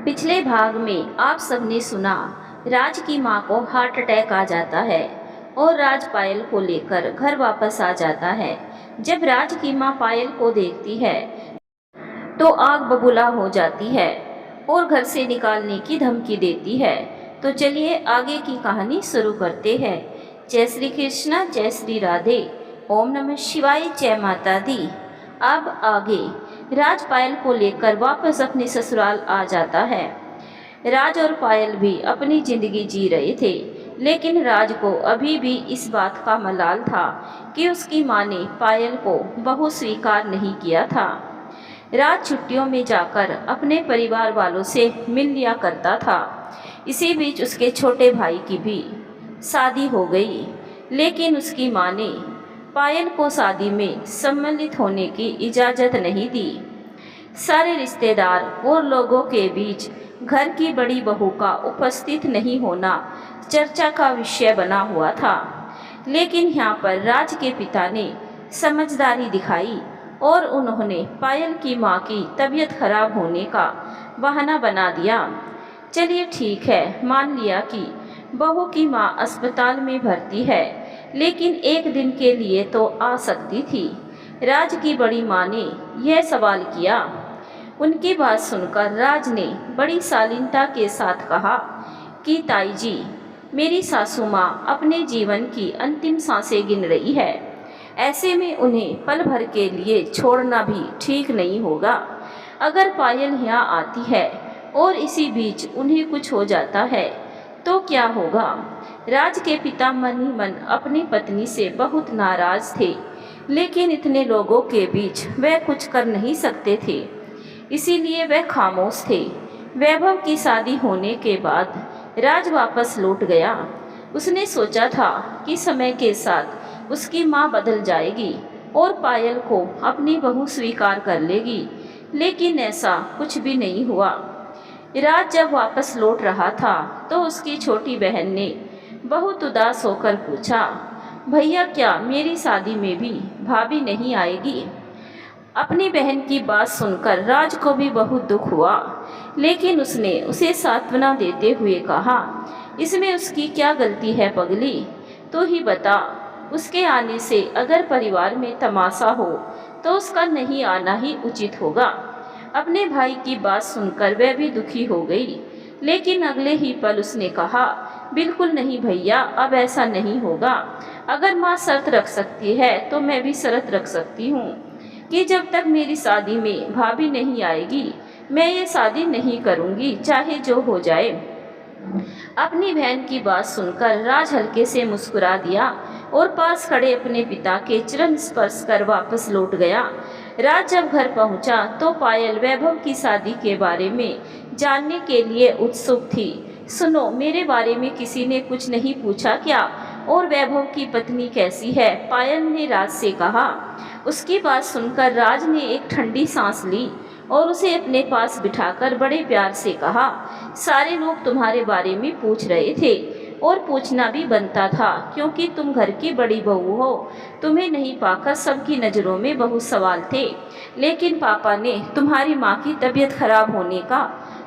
पिछले भाग में आप सबने सुना, राज की मां को हार्ट अटैक आ जाता है और राज पायल को लेकर घर वापस आ जाता है। जब राज की मां पायल को देखती है तो आग बबूला हो जाती है और घर से निकालने की धमकी देती है। तो चलिए आगे की कहानी शुरू करते हैं। जय श्री कृष्णा, जय श्री राधे, ओम नमः शिवाय, जय माता दी। अब आगे राज पायल को लेकर वापस अपने ससुराल आ जाता है। राज और पायल भी अपनी जिंदगी जी रहे थे, लेकिन राज को अभी भी इस बात का मलाल था कि उसकी मां ने पायल को बहू स्वीकार नहीं किया था। राज छुट्टियों में जाकर अपने परिवार वालों से मिल लिया करता था। इसी बीच उसके छोटे भाई की भी शादी हो गई, लेकिन उसकी मां ने पायल को शादी में सम्मिलित होने की इजाज़त नहीं दी। सारे रिश्तेदार और लोगों के बीच घर की बड़ी बहू का उपस्थित नहीं होना चर्चा का विषय बना हुआ था। लेकिन यहाँ पर राज के पिता ने समझदारी दिखाई और उन्होंने पायल की मां की तबीयत खराब होने का बहाना बना दिया। चलिए ठीक है, मान लिया कि बहू की मां अस्पताल में भर्ती है, लेकिन एक दिन के लिए तो आ सकती थी। राज की बड़ी मां ने यह सवाल किया। उनकी बात सुनकर राज ने बड़ी शालीनता के साथ कहा कि ताई जी, मेरी सासू मां अपने जीवन की अंतिम सांसें गिन रही है। ऐसे में उन्हें पल भर के लिए छोड़ना भी ठीक नहीं होगा। अगर पायल यहाँ आती है और इसी बीच उन्हें कुछ हो जाता है तो क्या होगा। राज के पिता मन ही मन अपनी पत्नी से बहुत नाराज थे, लेकिन इतने लोगों के बीच वह कुछ कर नहीं सकते थे, इसीलिए वह खामोश थे। वैभव की शादी होने के बाद राज वापस लौट गया। उसने सोचा था कि समय के साथ उसकी मां बदल जाएगी और पायल को अपनी बहू स्वीकार कर लेगी, लेकिन ऐसा कुछ भी नहीं हुआ। राज जब वापस लौट रहा था तो उसकी छोटी बहन ने बहुत उदास होकर पूछा, भैया क्या मेरी शादी में भी भाभी नहीं आएगी। अपनी बहन की बात सुनकर राज को भी बहुत दुख हुआ, लेकिन उसने उसे सांत्वना देते हुए कहा, इसमें उसकी क्या गलती है पगली, तो ही बता। उसके आने से अगर परिवार में तमाशा हो तो उसका नहीं आना ही उचित होगा। अपने भाई की बात सुनकर वह भी दुखी हो गई, लेकिन अगले ही पल उसने कहा, बिल्कुल नहीं भैया, अब ऐसा नहीं होगा। अगर माँ शर्त रख सकती है तो मैं भी शर्त रख सकती हूँ कि जब तक मेरी शादी में भाभी नहीं आएगी मैं ये शादी नहीं करूँगी, चाहे जो हो जाए। अपनी बहन की बात सुनकर राज हल्के से मुस्कुरा दिया और पास खड़े अपने पिता के चरण स्पर्श कर वापस लौट गया। राज जब घर पहुंचा तो पायल वैभव की शादी के बारे में जानने के लिए उत्सुक थी। सुनो, मेरे बारे में किसी ने कुछ नहीं पूछा क्या? और वैभव की पत्नी कैसी है? पायल ने राज से कहा। उसकी बात सुनकर राज ने एक ठंडी सांस ली और उसे अपने पास बिठाकर बड़े प्यार से कहा, सारे लोग तुम्हारे बारे में पूछ रहे थे और पूछना भी बनता था, क्योंकि तुम घर की बड़ी बहू हो। तुम्हें नहीं पाकर सबकी नज़रों में बहुत सवाल थे, लेकिन पापा ने तुम्हारी माँ की तबीयत खराब होने का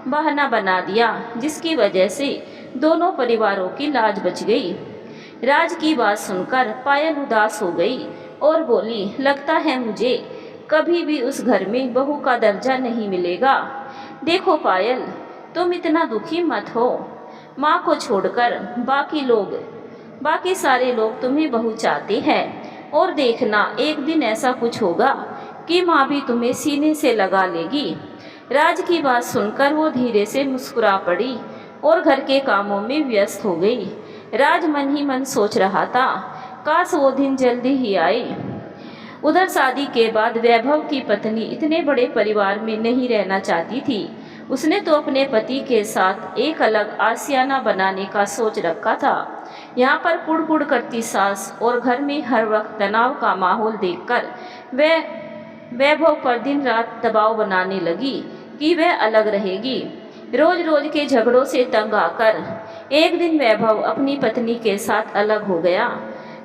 बहाना बना दिया, जिसकी वजह से दोनों परिवारों की लाज बच गई। राज की बात सुनकर पायल उदास हो गई और बोली, लगता है मुझे कभी भी उस घर में बहू का दर्जा नहीं मिलेगा। देखो पायल, तुम इतना दुखी मत हो। माँ को छोड़कर बाकी सारे लोग तुम्हें बहू चाहते हैं, और देखना एक दिन ऐसा कुछ होगा कि माँ भी तुम्हें सीने से लगा लेगी। राज की बात सुनकर वो धीरे से मुस्कुरा पड़ी और घर के कामों में व्यस्त हो गई। राज मन ही मन सोच रहा था, काश वो दिन जल्दी ही आए। उधर शादी के बाद वैभव की पत्नी इतने बड़े परिवार में नहीं रहना चाहती थी। उसने तो अपने पति के साथ एक अलग आशियाना बनाने का सोच रखा था। यहाँ पर कुड़ करती सास और घर में हर वक्त तनाव का माहौल देखकर वह वैभव पर दिन रात दबाव बनाने लगी कि वह अलग रहेगी। रोज रोज के झगड़ों से तंग आकर एक दिन वैभव अपनी पत्नी के साथ अलग हो गया।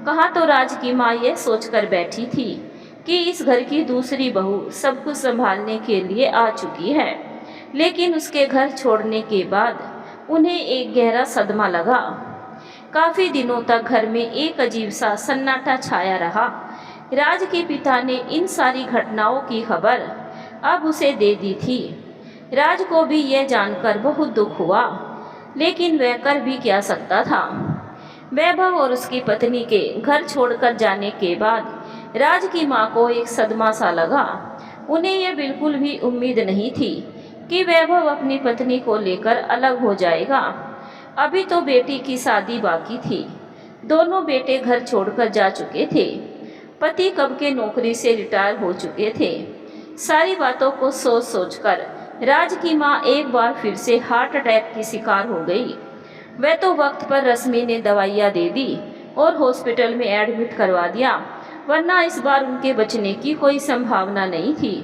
कहाँ तो राज की माँ यह सोचकर बैठी थी कि इस घर की दूसरी बहू सब कुछ संभालने के लिए आ चुकी है। लेकिन उसके घर छोड़ने के बाद उन्हें एक गहरा सदमा लगा। काफ़ी दिनों तक घर में एक अजीब सा सन्नाटा छाया रहा। राज के पिता ने इन सारी घटनाओं की खबर अब उसे दे दी थी। राज को भी यह जानकर बहुत दुख हुआ, लेकिन वह कर भी क्या सकता था। वैभव और उसकी पत्नी के घर छोड़कर जाने के बाद राज की माँ को एक सदमा सा लगा। उन्हें यह बिल्कुल भी उम्मीद नहीं थी कि वैभव अपनी पत्नी को लेकर अलग हो जाएगा। अभी तो बेटी की शादी बाकी थी। दोनों बेटे घर छोड़कर जा चुके थे। पति कब के नौकरी से रिटायर हो चुके थे। सारी बातों को सोच सोचकर राज की माँ एक बार फिर से हार्ट अटैक की शिकार हो गई। वह तो वक्त पर रश्मि ने दवाइयाँ दे दी और हॉस्पिटल में एडमिट करवा दिया, वरना इस बार उनके बचने की कोई संभावना नहीं थी।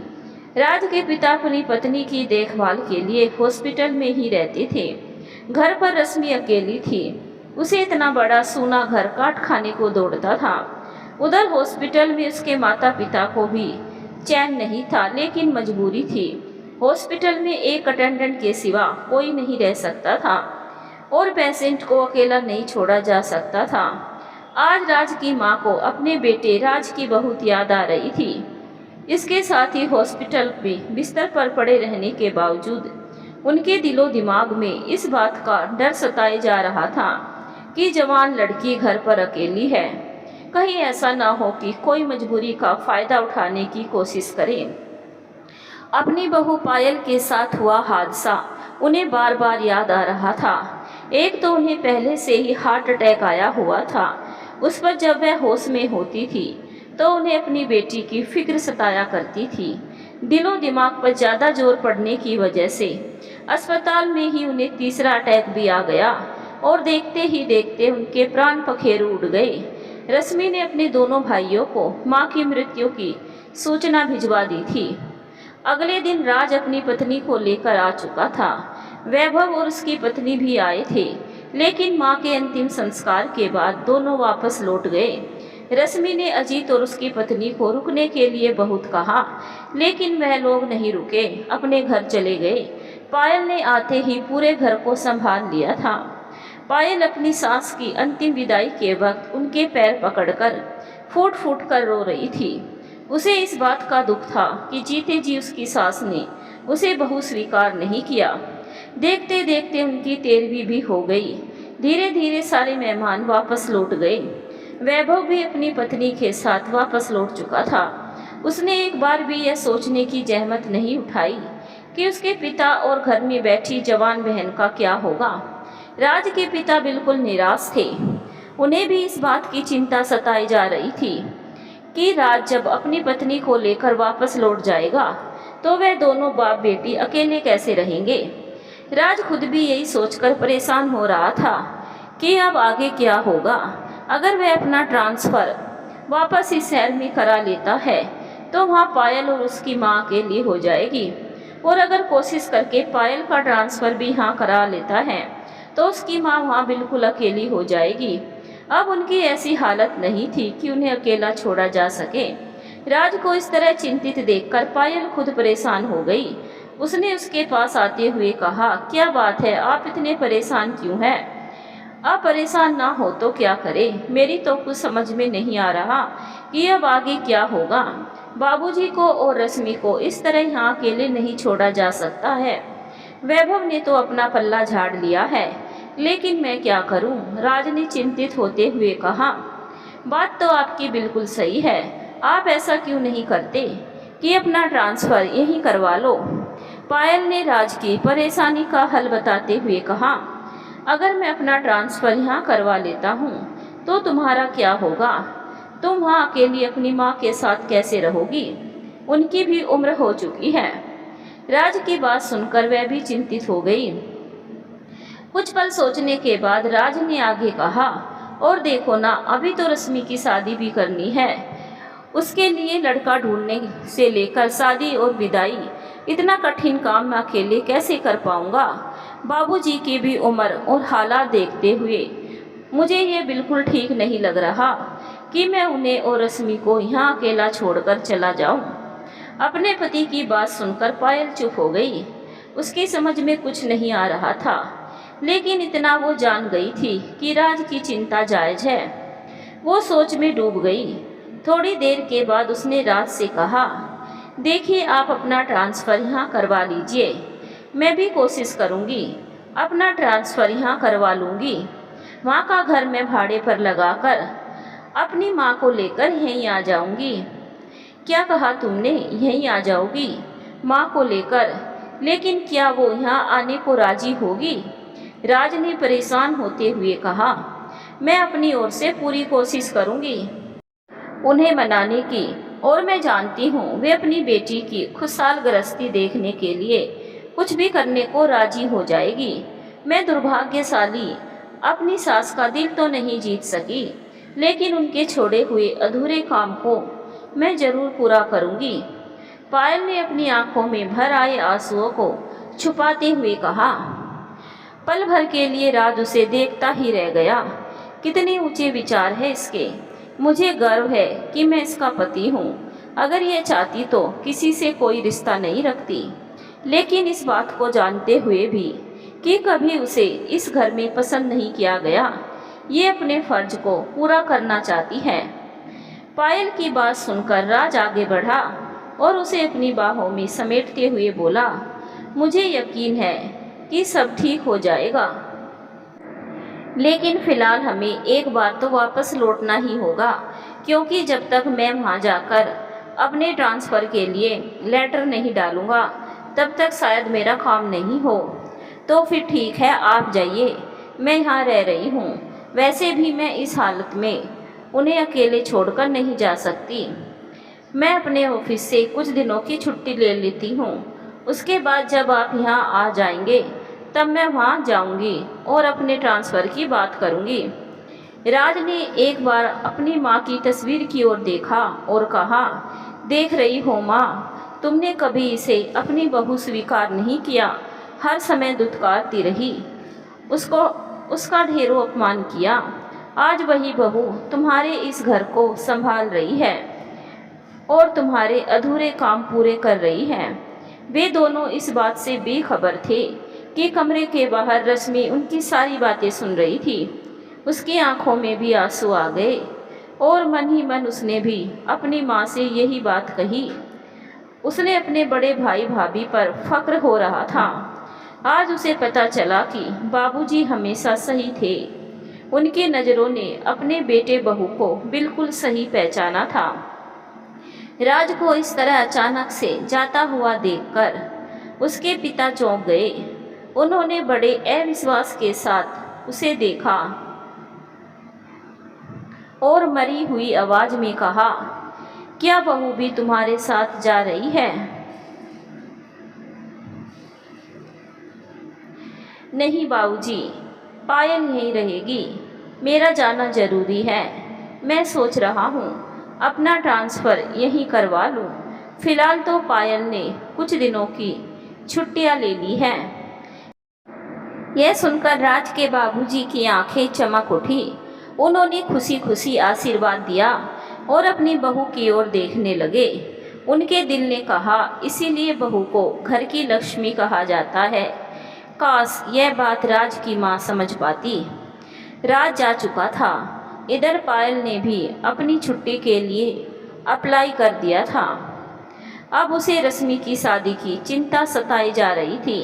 राज के पिता अपनी पत्नी की देखभाल के लिए हॉस्पिटल में ही रहते थे। घर पर रश्मि अकेली थी। उसे इतना बड़ा सूना घर काट खाने को दौड़ता था। उधर हॉस्पिटल में उसके माता पिता को भी चैन नहीं था, लेकिन मजबूरी थी। हॉस्पिटल में एक अटेंडेंट के सिवा कोई नहीं रह सकता था और पेशेंट को अकेला नहीं छोड़ा जा सकता था। आज राज की माँ को अपने बेटे राज की बहुत याद आ रही थी। इसके साथ ही हॉस्पिटल में बिस्तर पर पड़े रहने के बावजूद उनके दिलो दिमाग में इस बात का डर सताए जा रहा था कि जवान लड़की घर पर अकेली है। कहीं ऐसा ना हो कि कोई मजबूरी का फ़ायदा उठाने की कोशिश करे। अपनी बहू पायल के साथ हुआ हादसा उन्हें बार बार याद आ रहा था। एक तो उन्हें पहले से ही हार्ट अटैक आया हुआ था। उस पर जब वह होश में होती थी तो उन्हें अपनी बेटी की फिक्र सताया करती थी। दिलो दिमाग पर ज़्यादा जोर पड़ने की वजह से अस्पताल में ही उन्हें तीसरा अटैक भी आ गया और देखते ही देखते उनके प्राण पखेरु उड़ गए। रश्मि ने अपने दोनों भाइयों को मां की मृत्यु की सूचना भिजवा दी थी। अगले दिन राज अपनी पत्नी को लेकर आ चुका था। वैभव और उसकी पत्नी भी आए थे, लेकिन मां के अंतिम संस्कार के बाद दोनों वापस लौट गए। रश्मि ने अजीत और उसकी पत्नी को रुकने के लिए बहुत कहा, लेकिन वह लोग नहीं रुके, अपने घर चले गए। पायल ने आते ही पूरे घर को संभाल लिया था। पायल अपनी सास की अंतिम विदाई के वक्त उनके पैर पकड़कर फूट फूट कर रो रही थी। उसे इस बात का दुख था कि जीते जी उसकी सास ने उसे बहू स्वीकार नहीं किया। देखते देखते उनकी 13वीं भी हो गई। धीरे धीरे सारे मेहमान वापस लौट गए। वैभव भी अपनी पत्नी के साथ वापस लौट चुका था। उसने एक बार भी यह सोचने की जहमत नहीं उठाई कि उसके पिता और घर में बैठी जवान बहन का क्या होगा। राज के पिता बिल्कुल निराश थे। उन्हें भी इस बात की चिंता सताई जा रही थी कि राज जब अपनी पत्नी को लेकर वापस लौट जाएगा तो वह दोनों बाप बेटी अकेले कैसे रहेंगे। राज खुद भी यही सोचकर परेशान हो रहा था कि अब आगे क्या होगा। अगर वह अपना ट्रांसफ़र वापस इस शहर में करा लेता है तो वहाँ पायल और उसकी माँ अकेली हो जाएगी, और अगर कोशिश करके पायल का ट्रांसफ़र भी यहाँ करा लेता है तो उसकी माँ वहाँ बिल्कुल अकेली हो जाएगी। अब उनकी ऐसी हालत नहीं थी कि उन्हें अकेला छोड़ा जा सके। राज को इस तरह चिंतित देखकर पायल खुद परेशान हो गई। उसने उसके पास आते हुए कहा, क्या बात है, आप इतने परेशान क्यों हैं? आप परेशान ना हो तो क्या करे, मेरी तो कुछ समझ में नहीं आ रहा कि अब आगे क्या होगा। बाबूजी को और रश्मि को इस तरह यहाँ अकेले नहीं छोड़ा जा सकता है। वैभव ने तो अपना पल्ला झाड़ लिया है, लेकिन मैं क्या करूं? राज ने चिंतित होते हुए कहा। बात तो आपकी बिल्कुल सही है, आप ऐसा क्यों नहीं करते कि अपना ट्रांसफ़र यहीं करवा लो। पायल ने राज की परेशानी का हल बताते हुए कहा, अगर मैं अपना ट्रांसफ़र यहाँ करवा लेता हूँ तो तुम्हारा क्या होगा? तुम वहाँ अकेली अपनी माँ के साथ कैसे रहोगी? उनकी भी उम्र हो चुकी है। राज की बात सुनकर वह भी चिंतित हो गई। कुछ पल सोचने के बाद राज ने आगे कहा, और देखो ना, अभी तो रश्मि की शादी भी करनी है। उसके लिए लड़का ढूंढने से लेकर शादी और विदाई, इतना कठिन काम मैं अकेले कैसे कर पाऊंगा। बाबूजी की भी उम्र और हालात देखते हुए मुझे ये बिल्कुल ठीक नहीं लग रहा कि मैं उन्हें और रश्मि को यहाँ अकेला छोड़कर चला जाऊं। अपने पति की बात सुनकर पायल चुप हो गई। उसकी समझ में कुछ नहीं आ रहा था, लेकिन इतना वो जान गई थी कि राज की चिंता जायज है। वो सोच में डूब गई। थोड़ी देर के बाद उसने राज से कहा, देखिए आप अपना ट्रांसफ़र यहाँ करवा लीजिए, मैं भी कोशिश करूँगी अपना ट्रांसफ़र यहाँ करवा लूँगी। वहाँ का घर मैं भाड़े पर लगाकर अपनी माँ को लेकर यहीं आ जाऊँगी। क्या कहा तुमने, यहीं आ जाओगी माँ को लेकर? लेकिन क्या वो यहाँ आने को राजी होगी? राज ने परेशान होते हुए कहा, मैं अपनी ओर से पूरी कोशिश करूँगी उन्हें मनाने की, और मैं जानती हूँ वे अपनी बेटी की खुशहाल गृहस्थी देखने के लिए कुछ भी करने को राजी हो जाएगी। मैं दुर्भाग्यशाली अपनी सास का दिल तो नहीं जीत सकी, लेकिन उनके छोड़े हुए अधूरे काम को मैं जरूर पूरा करूँगी। पायल ने अपनी आंखों में भर आए आंसुओं को छुपाते हुए कहा। पल भर के लिए राज उसे देखता ही रह गया। कितने ऊंचे विचार है इसके। मुझे गर्व है कि मैं इसका पति हूँ। अगर ये चाहती तो किसी से कोई रिश्ता नहीं रखती, लेकिन इस बात को जानते हुए भी कि कभी उसे इस घर में पसंद नहीं किया गया, ये अपने फर्ज को पूरा करना चाहती है। पायल की बात सुनकर राज आगे बढ़ा और उसे अपनी बाहों में समेटते हुए बोला, मुझे यकीन है कि सब ठीक हो जाएगा, लेकिन फ़िलहाल हमें एक बार तो वापस लौटना ही होगा, क्योंकि जब तक मैं वहाँ जाकर अपने ट्रांसफ़र के लिए लेटर नहीं डालूँगा तब तक शायद मेरा काम नहीं हो। तो फिर ठीक है, आप जाइए, मैं यहाँ रह रही हूँ। वैसे भी मैं इस हालत में उन्हें अकेले छोड़कर नहीं जा सकती। मैं अपने ऑफिस से कुछ दिनों की छुट्टी ले लेती हूँ। उसके बाद जब आप यहाँ आ जाएंगे तब मैं वहाँ जाऊँगी और अपने ट्रांसफ़र की बात करूँगी। राज ने एक बार अपनी माँ की तस्वीर की ओर देखा और कहा, देख रही हो माँ, तुमने कभी इसे अपनी बहू स्वीकार नहीं किया, हर समय दुत्कारती रही, उसका ढेरों अपमान किया। आज वही बहू तुम्हारे इस घर को संभाल रही है और तुम्हारे अधूरे काम पूरे कर रही है। वे दोनों इस बात से बेखबर थे कि कमरे के बाहर रश्मि उनकी सारी बातें सुन रही थी। उसकी आंखों में भी आंसू आ गए और मन ही मन उसने भी अपनी माँ से यही बात कही। उसने अपने बड़े भाई भाभी पर फक्र हो रहा था। आज उसे पता चला कि बाबूजी हमेशा सही थे। उनकी नज़रों ने अपने बेटे बहू को बिल्कुल सही पहचाना था। राज को इस तरह अचानक से जाता हुआ देखकर उसके पिता चौंक गए। उन्होंने बड़े अविश्वास के साथ उसे देखा और मरी हुई आवाज़ में कहा, क्या बहू भी तुम्हारे साथ जा रही है? नहीं बाबूजी, पायल यहीं रहेगी, मेरा जाना ज़रूरी है। मैं सोच रहा हूँ अपना ट्रांसफ़र यहीं करवा लूँ। फ़िलहाल तो पायल ने कुछ दिनों की छुट्टियाँ ले ली हैं। यह सुनकर राज के बाबूजी की आंखें चमक उठी। उन्होंने खुशी खुशी आशीर्वाद दिया और अपनी बहू की ओर देखने लगे। उनके दिल ने कहा, इसीलिए बहू को घर की लक्ष्मी कहा जाता है। काश यह बात राज की माँ समझ पाती। राज जा चुका था। इधर पायल ने भी अपनी छुट्टी के लिए अप्लाई कर दिया था। अब उसे रश्मि की शादी की चिंता सताई जा रही थी।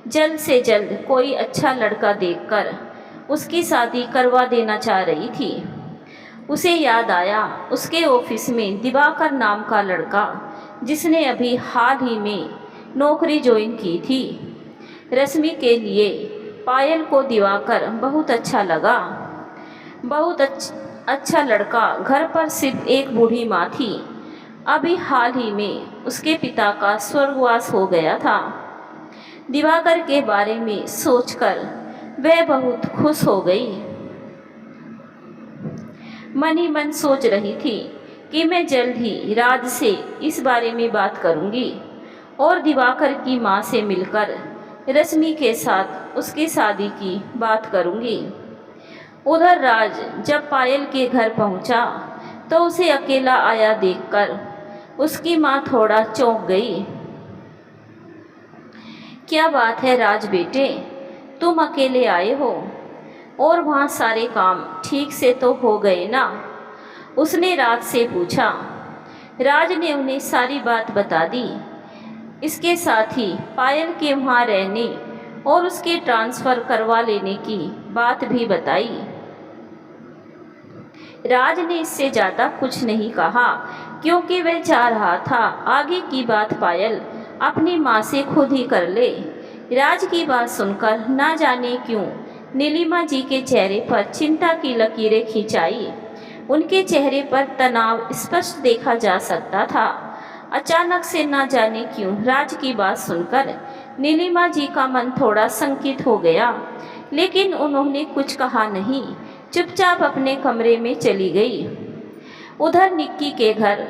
जल्द से जल्द कोई अच्छा लड़का देखकर उसकी शादी करवा देना चाह रही थी। उसे याद आया उसके ऑफिस में दिवाकर नाम का लड़का, जिसने अभी हाल ही में नौकरी ज्वाइन की थी। रश्मि के लिए पायल को दिवाकर बहुत अच्छा लगा। बहुत अच्छा लड़का। घर पर सिर्फ एक बूढ़ी माँ थी। अभी हाल ही में उसके पिता का स्वर्गवास हो गया था। दिवाकर के बारे में सोचकर वह बहुत खुश हो गई। मन ही मन सोच रही थी कि मैं जल्द ही राज से इस बारे में बात करूंगी और दिवाकर की माँ से मिलकर रश्मि के साथ उसकी शादी की बात करूंगी। उधर राज जब पायल के घर पहुंचा तो उसे अकेला आया देखकर उसकी माँ थोड़ा चौंक गई। क्या बात है राज बेटे, तुम अकेले आए हो? और वहाँ सारे काम ठीक से तो हो गए ना? उसने राज से पूछा। राज ने उन्हें सारी बात बता दी। इसके साथ ही पायल के वहाँ रहने और उसके ट्रांसफ़र करवा लेने की बात भी बताई। राज ने इससे ज़्यादा कुछ नहीं कहा, क्योंकि वह चाह रहा था आगे की बात पायल अपनी माँ से खुद ही कर ले। राज की बात सुनकर ना जाने क्यों नीलिमा जी के चेहरे पर चिंता की लकीरें खिंचाई। उनके चेहरे पर तनाव स्पष्ट देखा जा सकता था। अचानक से ना जाने क्यों राज की बात सुनकर नीलिमा जी का मन थोड़ा शंकित हो गया, लेकिन उन्होंने कुछ कहा नहीं, चुपचाप अपने कमरे में चली गई। उधर निक्की के घर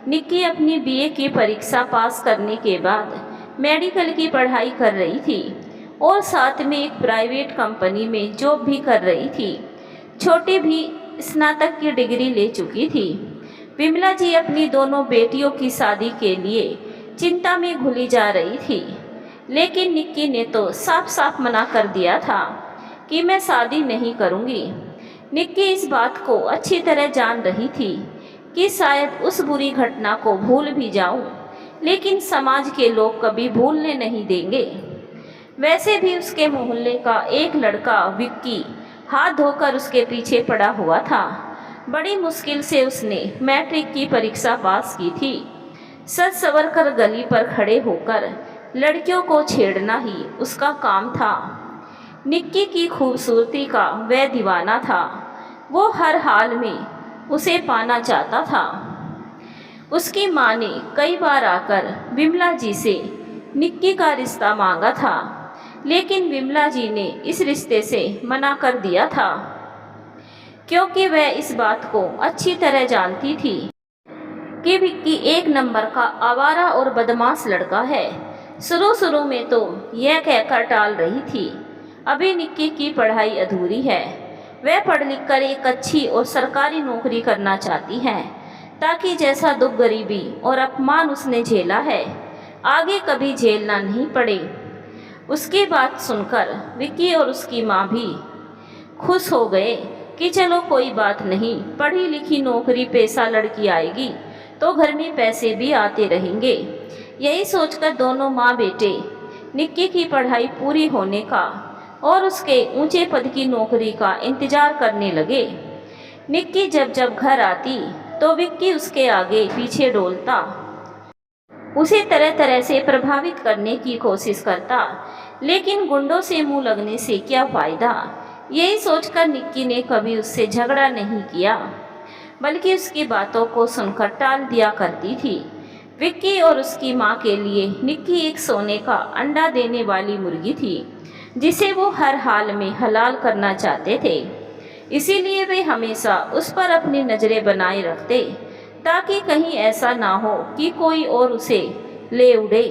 निक्की अपनी बीए की परीक्षा पास करने के बाद मेडिकल की पढ़ाई कर रही थी और साथ में एक प्राइवेट कंपनी में जॉब भी कर रही थी। छोटी भी स्नातक की डिग्री ले चुकी थी। विमला जी अपनी दोनों बेटियों की शादी के लिए चिंता में घुली जा रही थी, लेकिन निक्की ने तो साफ साफ मना कर दिया था कि मैं शादी नहीं करूँगी। निक्की इस बात को अच्छी तरह जान रही थी कि शायद उस बुरी घटना को भूल भी जाऊं, लेकिन समाज के लोग कभी भूलने नहीं देंगे। वैसे भी उसके मोहल्ले का एक लड़का विक्की हाथ धोकर उसके पीछे पड़ा हुआ था। बड़ी मुश्किल से उसने मैट्रिक की परीक्षा पास की थी। सज संवर कर गली पर खड़े होकर लड़कियों को छेड़ना ही उसका काम था। निक्की की खूबसूरती का वह दीवाना था। वो हर हाल में उसे पाना चाहता था। उसकी माँ ने कई बार आकर विमला जी से निक्की का रिश्ता मांगा था, लेकिन विमला जी ने इस रिश्ते से मना कर दिया था, क्योंकि वह इस बात को अच्छी तरह जानती थी कि विक्की एक नंबर का आवारा और बदमाश लड़का है। शुरू में तो यह कहकर टाल रही थी, अभी निक्की की पढ़ाई अधूरी है, वह पढ़ लिख कर एक अच्छी और सरकारी नौकरी करना चाहती है, ताकि जैसा दुख गरीबी और अपमान उसने झेला है आगे कभी झेलना नहीं पड़े। उसकी बात सुनकर विक्की और उसकी माँ भी खुश हो गए कि चलो कोई बात नहीं, पढ़ी लिखी नौकरी पेशा लड़की आएगी तो घर में पैसे भी आते रहेंगे। यही सोचकर दोनों माँ बेटे निक्की की पढ़ाई पूरी होने का और उसके ऊंचे पद की नौकरी का इंतजार करने लगे। निक्की जब जब घर आती तो विक्की उसके आगे पीछे डोलता, उसे तरह तरह से प्रभावित करने की कोशिश करता, लेकिन गुंडों से मुंह लगने से क्या फ़ायदा। यही सोचकर निक्की ने कभी उससे झगड़ा नहीं किया, बल्कि उसकी बातों को सुनकर टाल दिया करती थी। विक्की और उसकी माँ के लिए निक्की एक सोने का अंडा देने वाली मुर्गी थी, जिसे वो हर हाल में हलाल करना चाहते थे। इसीलिए वे हमेशा उस पर अपनी नज़रें बनाए रखते, ताकि कहीं ऐसा ना हो कि कोई और उसे ले उड़े।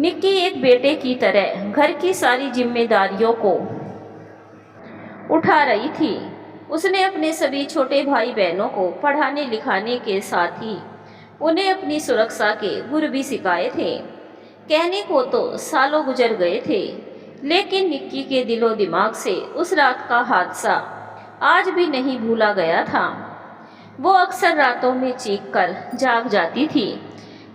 निक्की एक बेटे की तरह घर की सारी जिम्मेदारियों को उठा रही थी। उसने अपने सभी छोटे भाई बहनों को पढ़ाने लिखाने के साथ ही उन्हें अपनी सुरक्षा के गुर भी सिखाए थे। कहने को तो सालों गुजर गए थे, लेकिन निक्की के दिलो दिमाग से उस रात का हादसा आज भी नहीं भूला गया था। वो अक्सर रातों में चीख कर जाग जाती थी।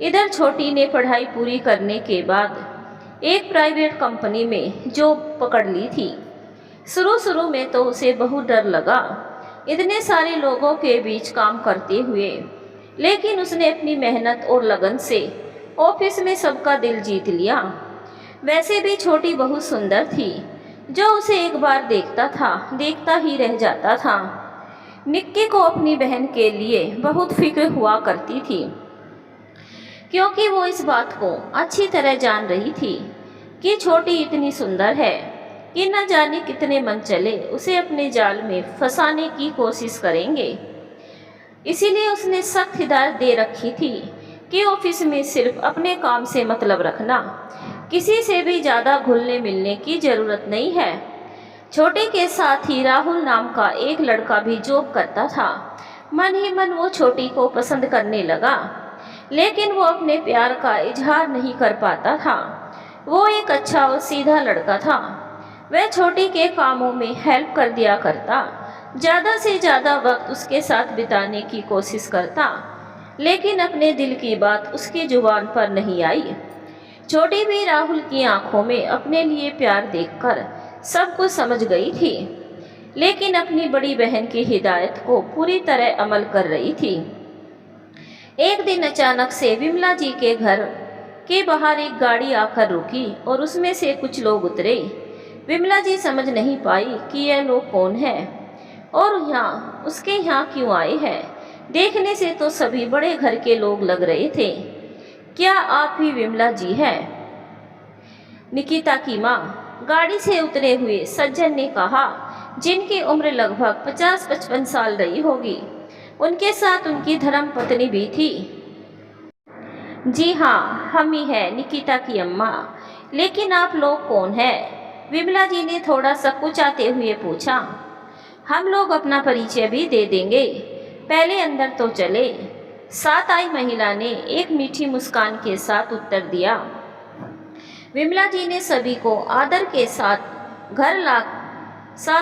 इधर छोटी ने पढ़ाई पूरी करने के बाद एक प्राइवेट कंपनी में जॉब पकड़ ली थी। शुरू में तो उसे बहुत डर लगा इतने सारे लोगों के बीच काम करते हुए, लेकिन उसने अपनी मेहनत और लगन से ऑफिस में सबका दिल जीत लिया। वैसे भी छोटी बहुत सुंदर थी, जो उसे एक बार देखता ही रह जाता था। निक्की को अपनी बहन के लिए बहुत फिक्र हुआ करती थी, क्योंकि वो इस बात को अच्छी तरह जान रही थी कि छोटी इतनी सुंदर है कि न जाने कितने मन चले उसे अपने जाल में फंसाने की कोशिश करेंगे। इसीलिए उसने सख्त हिदायत दे रखी थी कि ऑफिस में सिर्फ अपने काम से मतलब रखना, किसी से भी ज़्यादा घुलने मिलने की ज़रूरत नहीं है। छोटे के साथ ही राहुल नाम का एक लड़का भी जॉब करता था। मन ही मन वो छोटी को पसंद करने लगा, लेकिन वो अपने प्यार का इजहार नहीं कर पाता था, वो एक अच्छा और सीधा लड़का था। वह छोटी के कामों में हेल्प कर दिया करता, ज़्यादा से ज़्यादा वक्त उसके साथ बिताने की कोशिश करता, लेकिन अपने दिल की बात उसकी जुबान पर नहीं आई। छोटी भी राहुल की आंखों में अपने लिए प्यार देखकर सब कुछ समझ गई थी, लेकिन अपनी बड़ी बहन की हिदायत को पूरी तरह अमल कर रही थी। एक दिन अचानक से विमला जी के घर के बाहर एक गाड़ी आकर रुकी और उसमें से कुछ लोग उतरे। विमला जी समझ नहीं पाई कि यह लोग कौन है और उसके यहाँ क्यों आए हैं। देखने से तो सभी बड़े घर के लोग लग रहे थे। क्या आप ही विमला जी हैं? निकिता की माँ, गाड़ी से उतरे हुए सज्जन ने कहा, जिनकी उम्र लगभग 50-55 साल रही होगी। उनके साथ उनकी धर्मपत्नी भी थी। जी हाँ, हम ही हैं, निकिता की अम्मा। लेकिन आप लोग कौन हैं? विमला जी ने थोड़ा संकुचाते हुए पूछा। हम लोग अपना परिचय भी दे देंगे, पहले अंदर तो चले। साथ आई महिला ने एक मीठी मुस्कान के साथ उत्तर दिया। विमला जी ने सभी को आदर के साथ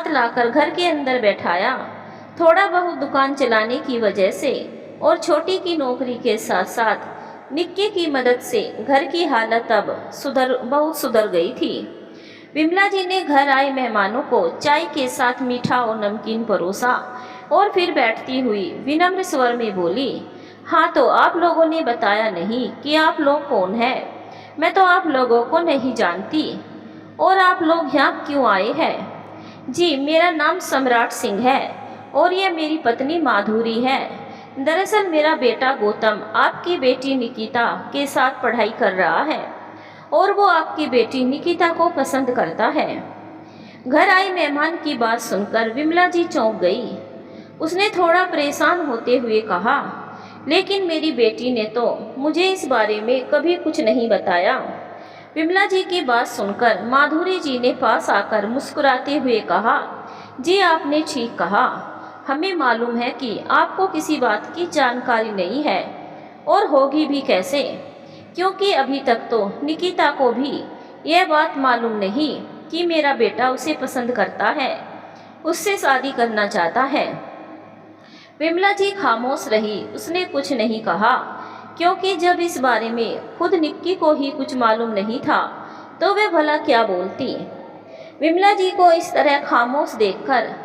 लाकर घर के अंदर बैठाया। थोड़ा बहुत दुकान चलाने की वजह से और छोटी की नौकरी के साथ साथ निक्की की मदद से घर की हालत अब बहुत सुधर गई थी। विमला जी ने घर आए मेहमानों को चाय के साथ मीठा और नमकीन परोसा और फिर बैठती हुई विनम्र स्वर में बोली, हाँ तो आप लोगों ने बताया नहीं कि आप लोग कौन हैं। मैं तो आप लोगों को नहीं जानती। और आप लोग यहाँ क्यों आए हैं? जी, मेरा नाम सम्राट सिंह है और यह मेरी पत्नी माधुरी है। दरअसल मेरा बेटा गौतम आपकी बेटी निकिता के साथ पढ़ाई कर रहा है और वो आपकी बेटी निकिता को पसंद करता है। घर आए मेहमान की बात सुनकर विमला जी चौंक गई। उसने थोड़ा परेशान होते हुए कहा, लेकिन मेरी बेटी ने तो मुझे इस बारे में कभी कुछ नहीं बताया। विमला जी की बात सुनकर माधुरी जी ने पास आकर मुस्कुराते हुए कहा, जी आपने ठीक कहा। हमें मालूम है कि आपको किसी बात की जानकारी नहीं है और होगी भी कैसे, क्योंकि अभी तक तो निकिता को भी यह बात मालूम नहीं कि मेरा बेटा उसे पसंद करता है, उससे शादी करना चाहता है। विमला जी खामोश रही। उसने कुछ नहीं कहा, क्योंकि जब इस बारे में खुद निक्की को ही कुछ मालूम नहीं था तो वे भला क्या बोलती। विमला जी को इस तरह खामोश देखकर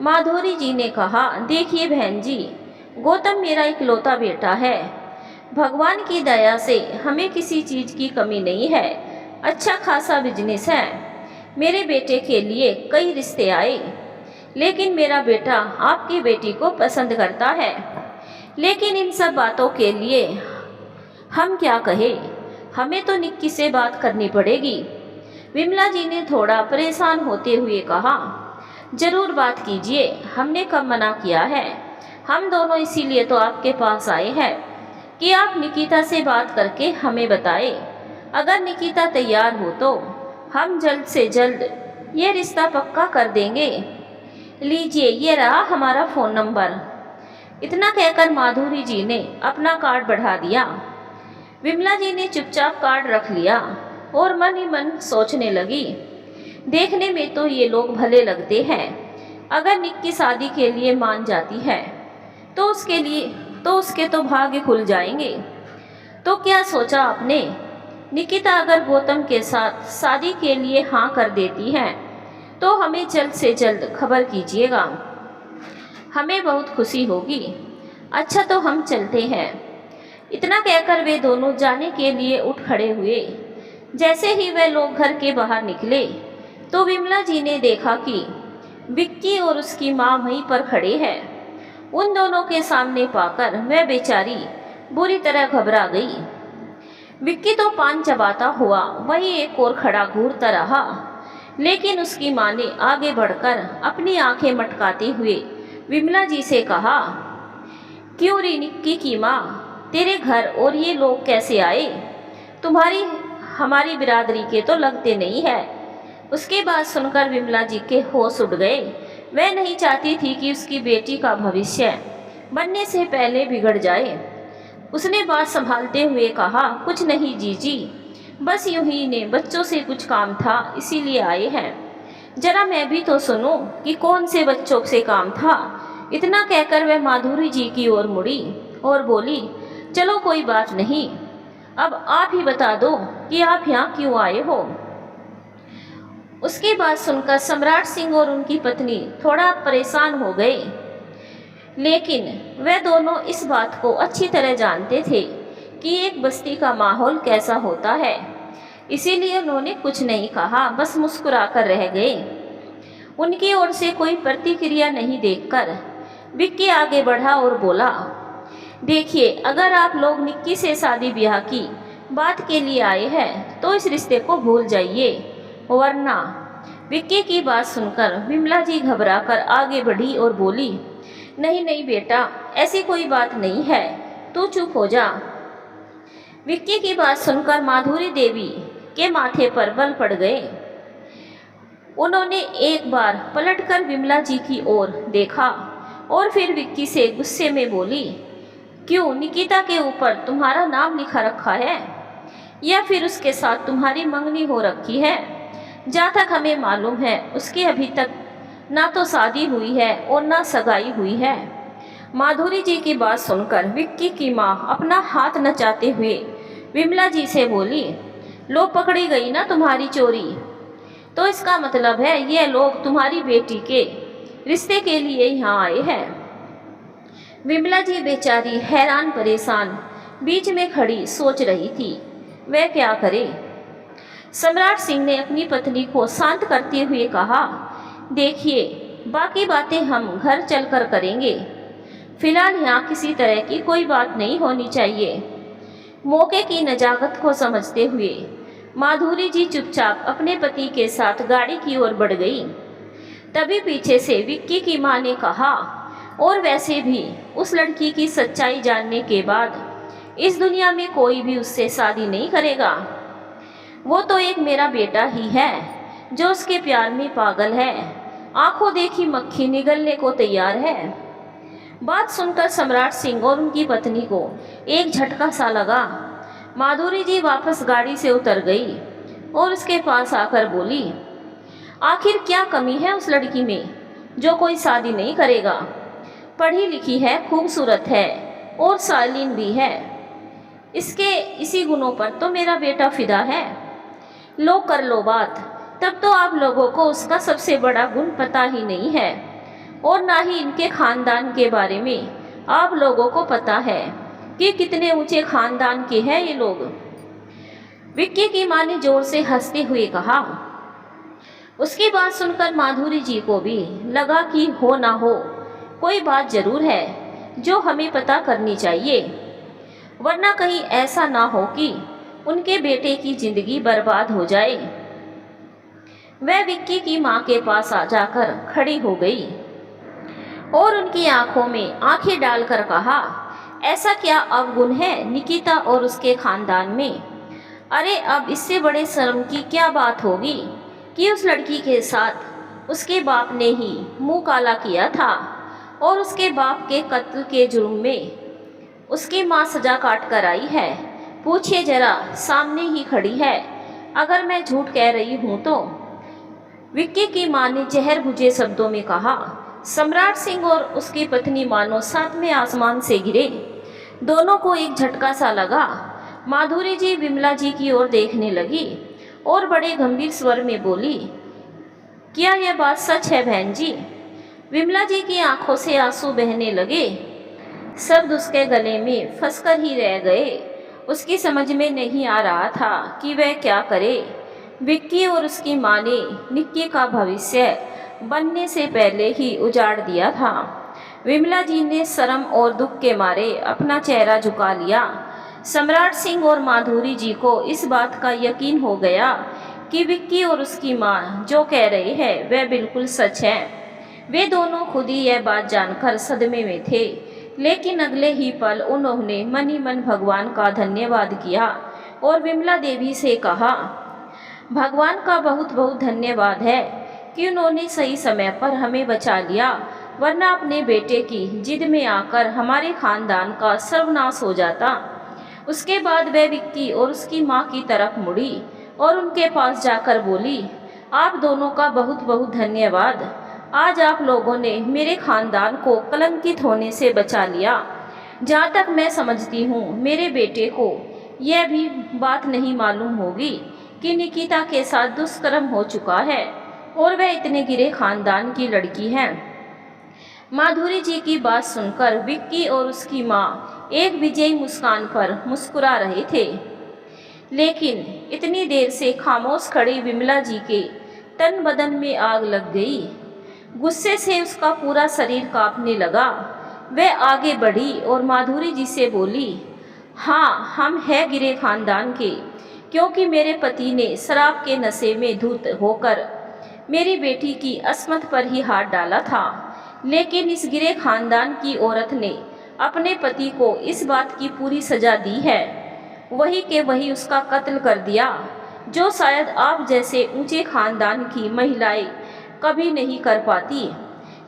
माधुरी जी ने कहा, देखिए बहन जी, गौतम मेरा इकलौता बेटा है। भगवान की दया से हमें किसी चीज़ की कमी नहीं है। अच्छा खासा बिजनेस है। मेरे बेटे के लिए कई रिश्ते आए, लेकिन मेरा बेटा आपकी बेटी को पसंद करता है। लेकिन इन सब बातों के लिए हम क्या कहें? हमें तो निक्की से बात करनी पड़ेगी। विमला जी ने थोड़ा परेशान होते हुए कहा, जरूर बात कीजिए, हमने कब मना किया है। हम दोनों इसीलिए तो आपके पास आए हैं कि आप निकिता से बात करके हमें बताएं। अगर निकिता तैयार हो तो हम जल्द से जल्द ये रिश्ता पक्का कर देंगे। लीजिए, ये रहा हमारा फ़ोन नंबर। इतना कहकर माधुरी जी ने अपना कार्ड बढ़ा दिया। विमला जी ने चुपचाप कार्ड रख लिया और मन ही मन सोचने लगी, देखने में तो ये लोग भले लगते हैं। अगर निक्की शादी के लिए मान जाती है तो उसके तो भाग्य खुल जाएंगे। तो क्या सोचा आपने? निकिता अगर गौतम के साथ शादी के लिए हाँ कर देती है तो हमें जल्द से जल्द खबर कीजिएगा, हमें बहुत खुशी होगी। अच्छा तो हम चलते हैं। इतना कहकर वे दोनों जाने के लिए उठ खड़े हुए। जैसे ही वे लोग घर के बाहर निकले तो विमला जी ने देखा कि विक्की और उसकी माँ वहीं पर खड़े हैं। उन दोनों के सामने पाकर वह बेचारी बुरी तरह घबरा गई। विक्की तो पान चबाता हुआ वही एक और खड़ा घूरता रहा, लेकिन उसकी माँ ने आगे बढ़कर अपनी आंखें मटकाते हुए विमला जी से कहा, क्यों रे निक्की की माँ, तेरे घर और ये लोग कैसे आए? तुम्हारी हमारी बिरादरी के तो लगते नहीं है। उसके बाद सुनकर विमला जी के होश उड़ गए। वह नहीं चाहती थी कि उसकी बेटी का भविष्य बनने से पहले बिगड़ जाए। उसने बात संभालते हुए कहा, कुछ नहीं जीजी, बस यूं ही इन्हें बच्चों से कुछ काम था, इसीलिए आए हैं। जरा मैं भी तो सुनूं कि कौन से बच्चों से काम था। इतना कहकर वह माधुरी जी की ओर मुड़ी और बोली, चलो कोई बात नहीं, अब आप ही बता दो कि आप यहाँ क्यों आए हो। उसकी बात सुनकर सम्राट सिंह और उनकी पत्नी थोड़ा परेशान हो गए, लेकिन वे दोनों इस बात को अच्छी तरह जानते थे कि एक बस्ती का माहौल कैसा होता है, इसीलिए उन्होंने कुछ नहीं कहा, बस मुस्कुराकर रह गए। उनकी ओर से कोई प्रतिक्रिया नहीं देखकर विक्की आगे बढ़ा और बोला, देखिए, अगर आप लोग निक्की से शादी ब्याह की बात के लिए आए हैं तो इस रिश्ते को भूल जाइए, वरना। विक्की की बात सुनकर विमला जी घबराकर आगे बढ़ी और बोली, नहीं नहीं बेटा, ऐसी कोई बात नहीं है, तू चुप हो जा। विक्की की बात सुनकर माधुरी देवी के माथे पर बल पड़ गए। उन्होंने एक बार पलटकर विमला जी की ओर देखा और फिर विक्की से गुस्से में बोली, क्यों, निकिता के ऊपर तुम्हारा नाम लिखा रखा है या फिर उसके साथ तुम्हारी मंगनी हो रखी है? जहाँ तक हमें मालूम है उसकी अभी तक ना तो शादी हुई है और ना सगाई हुई है। माधुरी जी की बात सुनकर विक्की की माँ अपना हाथ नचाते हुए विमला जी से बोली, लो पकड़ी गई ना तुम्हारी चोरी, तो इसका मतलब है ये लोग तुम्हारी बेटी के रिश्ते के लिए यहाँ आए हैं। विमला जी बेचारी हैरान परेशान बीच में खड़ी सोच रही थी वह क्या करे। सम्राट सिंह ने अपनी पत्नी को शांत करते हुए कहा, देखिए, बाकी बातें हम घर चलकर करेंगे, फिलहाल यहाँ किसी तरह की कोई बात नहीं होनी चाहिए। मौके की नजाकत को समझते हुए माधुरी जी चुपचाप अपने पति के साथ गाड़ी की ओर बढ़ गई। तभी पीछे से विक्की की मां ने कहा, और वैसे भी उस लड़की की सच्चाई जानने के बाद इस दुनिया में कोई भी उससे शादी नहीं करेगा। वो तो एक मेरा बेटा ही है जो उसके प्यार में पागल है, आंखों देखी मक्खी निगलने को तैयार है। बात सुनकर सम्राट सिंह और उनकी पत्नी को एक झटका सा लगा। माधुरी जी वापस गाड़ी से उतर गई और उसके पास आकर बोली, आखिर क्या कमी है उस लड़की में जो कोई शादी नहीं करेगा? पढ़ी लिखी है, खूबसूरत है और शालीन भी है। इसके इसी गुणों पर तो मेरा बेटा फिदा है। लो कर लो बात। तब तो आप लोगों को उसका सबसे बड़ा गुण पता ही नहीं है और ना ही इनके खानदान के बारे में आप लोगों को पता है कि कितने ऊंचे खानदान के हैं ये लोग। विक्की की मां ने जोर से हंसते हुए कहा। उसकी बात सुनकर माधुरी जी को भी लगा कि हो ना हो कोई बात जरूर है जो हमें पता करनी चाहिए, वरना कहीं ऐसा ना हो कि उनके बेटे की जिंदगी बर्बाद हो जाए। वह विक्की की मां के पास आ जाकर खड़ी हो गई और उनकी आंखों में आंखें डालकर कहा, ऐसा क्या अवगुण है निकिता और उसके खानदान में? अरे अब इससे बड़े शर्म की क्या बात होगी कि उस लड़की के साथ उसके बाप ने ही मुंह काला किया था और उसके बाप के कत्ल के जुर्म में उसकी मां सजा काट कर आई है। पूछिए जरा, सामने ही खड़ी है, अगर मैं झूठ कह रही हूं तो। विक्की की मां ने जहर बुझे शब्दों में कहा। सम्राट सिंह और उसकी पत्नी मानो सातवें आसमान से गिरे। दोनों को एक झटका सा लगा। माधुरी जी विमला जी की ओर देखने लगी और बड़े गंभीर स्वर में बोली, क्या यह बात सच है बहन जी? विमला जी की आंखों से आंसू बहने लगे। शब्द उसके गले में फंसकर ही रह गए। उसकी समझ में नहीं आ रहा था कि वह क्या करे। विक्की और उसकी मां ने निक्की का भविष्य बनने से पहले ही उजाड़ दिया था। विमला जी ने शर्म और दुख के मारे अपना चेहरा झुका लिया। सम्राट सिंह और माधुरी जी को इस बात का यकीन हो गया कि विक्की और उसकी मां जो कह रहे हैं वह बिल्कुल सच है। वे दोनों खुद ही यह बात जानकर सदमे में थे, लेकिन अगले ही पल उन्होंने मन ही मन भगवान का धन्यवाद किया और विमला देवी से कहा, भगवान का बहुत बहुत धन्यवाद है कि उन्होंने सही समय पर हमें बचा लिया, वरना अपने बेटे की जिद में आकर हमारे खानदान का सर्वनाश हो जाता। उसके बाद वह विक्की और उसकी माँ की तरफ मुड़ी और उनके पास जाकर बोली, आप दोनों का बहुत बहुत धन्यवाद। आज आप लोगों ने मेरे खानदान को कलंकित होने से बचा लिया। जहाँ तक मैं समझती हूँ, मेरे बेटे को यह भी बात नहीं मालूम होगी कि निकिता के साथ दुष्कर्म हो चुका है और वह इतने गिरे खानदान की लड़की है। माधुरी जी की बात सुनकर विक्की और उसकी माँ एक विजयी मुस्कान पर मुस्कुरा रहे थे, लेकिन इतनी देर से खामोश खड़ी विमला जी के तन बदन में आग लग गई। गुस्से से उसका पूरा शरीर कांपने लगा। वह आगे बढ़ी और माधुरी जी से बोली, हाँ, हम हैं गिरे खानदान के, क्योंकि मेरे पति ने शराब के नशे में धुत होकर मेरी बेटी की अस्मत पर ही हाथ डाला था। लेकिन इस गिरे खानदान की औरत ने अपने पति को इस बात की पूरी सजा दी है, वही के वही उसका कत्ल कर दिया, जो शायद आप जैसे ऊंचे खानदान की महिलाएं कभी नहीं कर पाती।